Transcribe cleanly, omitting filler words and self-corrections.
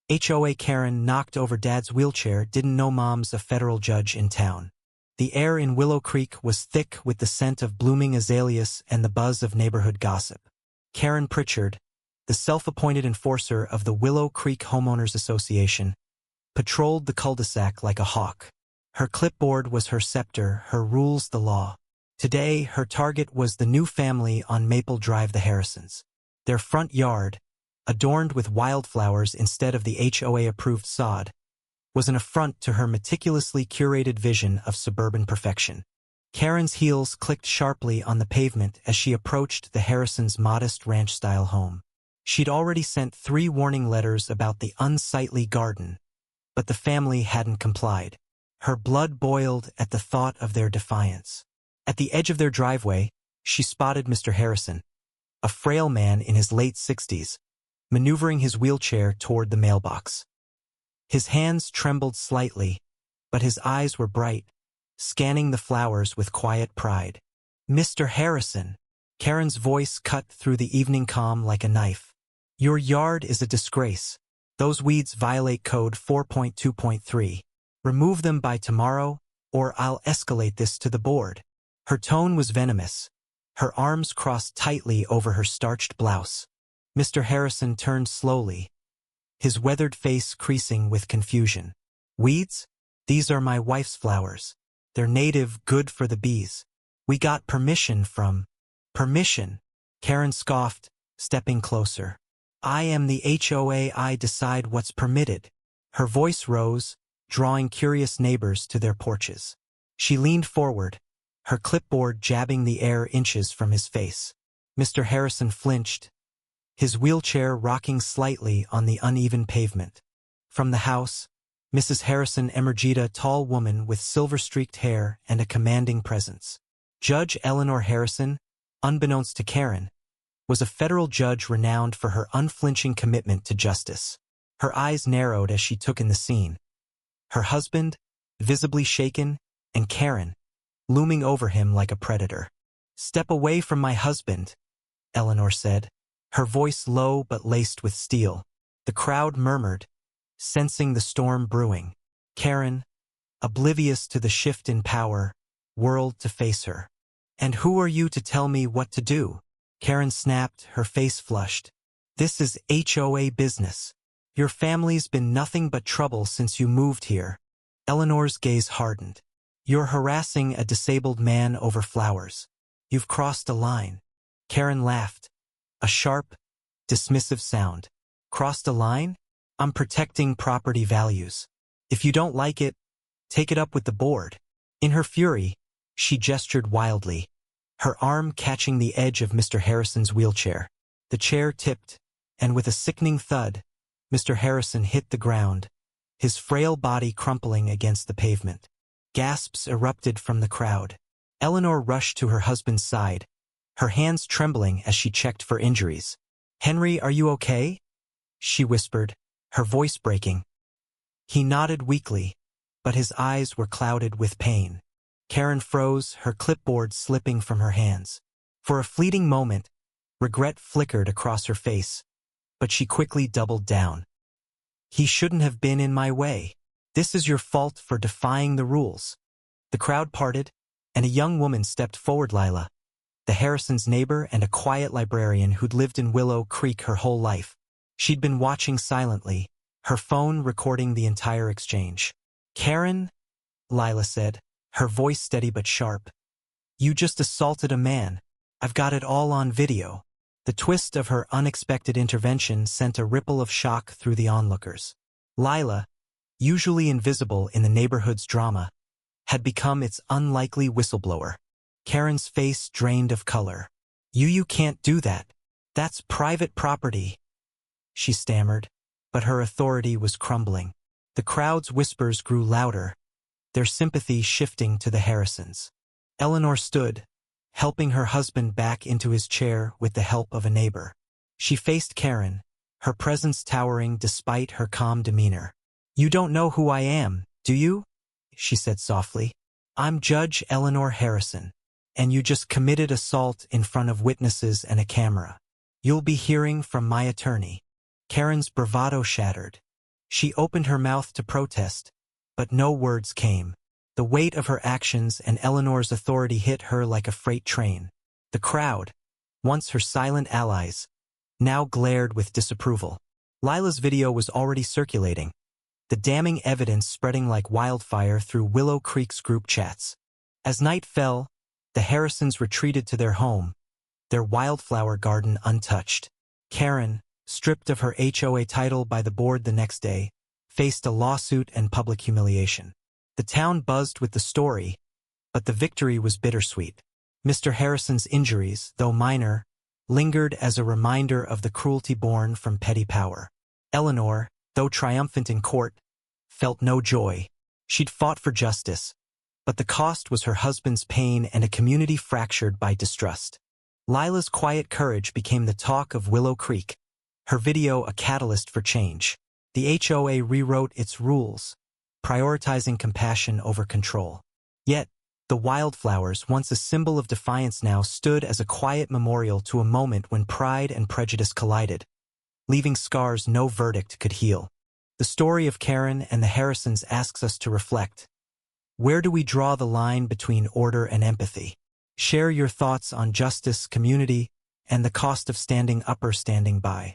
HOA Karen knocked over Dad's wheelchair, didn't know Mom's a federal judge in town. The air in Willow Creek was thick with the scent of blooming azaleas and the buzz of neighborhood gossip. Karen Pritchard, the self-appointed enforcer of the Willow Creek Homeowners Association, patrolled the cul-de-sac like a hawk. Her clipboard was her scepter, her rules the law. Today, her target was the new family on Maple Drive, the Harrisons. Their front yard, adorned with wildflowers instead of the HOA-approved sod, was an affront to her meticulously curated vision of suburban perfection. Karen's heels clicked sharply on the pavement as she approached the Harrisons' modest ranch-style home. She'd already sent 3 warning letters about the unsightly garden, but the family hadn't complied. Her blood boiled at the thought of their defiance. At the edge of their driveway, she spotted Mr. Harrison, a frail man in his late 60s, maneuvering his wheelchair toward the mailbox. His hands trembled slightly, but his eyes were bright, scanning the flowers with quiet pride. "Mr. Harrison," Karen's voice cut through the evening calm like a knife. "Your yard is a disgrace. Those weeds violate Code 4.2.3. Remove them by tomorrow, or I'll escalate this to the board." Her tone was venomous. Her arms crossed tightly over her starched blouse. Mr. Harrison turned slowly, his weathered face creasing with confusion. "Weeds? These are my wife's flowers. They're native, good for the bees. We got permission from—" "Permission?" Karen scoffed, stepping closer. "I am the HOA. I decide what's permitted." Her voice rose, drawing curious neighbors to their porches. She leaned forward, her clipboard jabbing the air inches from his face. Mr. Harrison flinched, his wheelchair rocking slightly on the uneven pavement. From the house, Mrs. Harrison emerged, a tall woman with silver-streaked hair and a commanding presence. Judge Eleanor Harrison, unbeknownst to Karen, was a federal judge renowned for her unflinching commitment to justice. Her eyes narrowed as she took in the scene. Her husband, visibly shaken, and Karen, looming over him like a predator. "Step away from my husband," Eleanor said, her voice low but laced with steel. The crowd murmured, sensing the storm brewing. Karen, oblivious to the shift in power, whirled to face her. "And who are you to tell me what to do?" Karen snapped, her face flushed. "This is HOA business. Your family's been nothing but trouble since you moved here." Eleanor's gaze hardened. "You're harassing a disabled man over flowers. You've crossed a line." Karen laughed, a sharp, dismissive sound. "Crossed a line? I'm protecting property values. If you don't like it, take it up with the board." In her fury, she gestured wildly, her arm catching the edge of Mr. Harrison's wheelchair. The chair tipped, and with a sickening thud, Mr. Harrison hit the ground, his frail body crumpling against the pavement. Gasps erupted from the crowd. Eleanor rushed to her husband's side, her hands trembling as she checked for injuries. "Henry, are you okay?" she whispered, her voice breaking. He nodded weakly, but his eyes were clouded with pain. Karen froze, her clipboard slipping from her hands. For a fleeting moment, regret flickered across her face, but she quickly doubled down. "He shouldn't have been in my way. This is your fault for defying the rules." The crowd parted, and a young woman stepped forward. Lila, the Harrisons' neighbor and a quiet librarian who'd lived in Willow Creek her whole life. She'd been watching silently, her phone recording the entire exchange. "Karen," Lila said, her voice steady but sharp, "you just assaulted a man. I've got it all on video." The twist of her unexpected intervention sent a ripple of shock through the onlookers. Lila, usually invisible in the neighborhood's drama, had become its unlikely whistleblower. Karen's face drained of color. You can't do that. That's private property," she stammered, but her authority was crumbling. The crowd's whispers grew louder, their sympathy shifting to the Harrisons. Eleanor stood, helping her husband back into his chair with the help of a neighbor. She faced Karen, her presence towering despite her calm demeanor. "You don't know who I am, do you?" she said softly. "I'm Judge Eleanor Harrison, and you just committed assault in front of witnesses and a camera. You'll be hearing from my attorney." Karen's bravado shattered. She opened her mouth to protest, but no words came. The weight of her actions and Eleanor's authority hit her like a freight train. The crowd, once her silent allies, now glared with disapproval. Lila's video was already circulating, the damning evidence spreading like wildfire through Willow Creek's group chats. As night fell, the Harrisons retreated to their home, their wildflower garden untouched. Karen, stripped of her HOA title by the board the next day, faced a lawsuit and public humiliation. The town buzzed with the story, but the victory was bittersweet. Mr. Harrison's injuries, though minor, lingered as a reminder of the cruelty born from petty power. Eleanor, though triumphant in court, felt no joy. She'd fought for justice, but the cost was her husband's pain and a community fractured by distrust. Lila's quiet courage became the talk of Willow Creek, her video a catalyst for change. The HOA rewrote its rules, prioritizing compassion over control. Yet, the wildflowers, once a symbol of defiance now, stood as a quiet memorial to a moment when pride and prejudice collided, leaving scars no verdict could heal. The story of Karen and the Harrisons asks us to reflect. Where do we draw the line between order and empathy? Share your thoughts on justice, community, and the cost of standing up or standing by.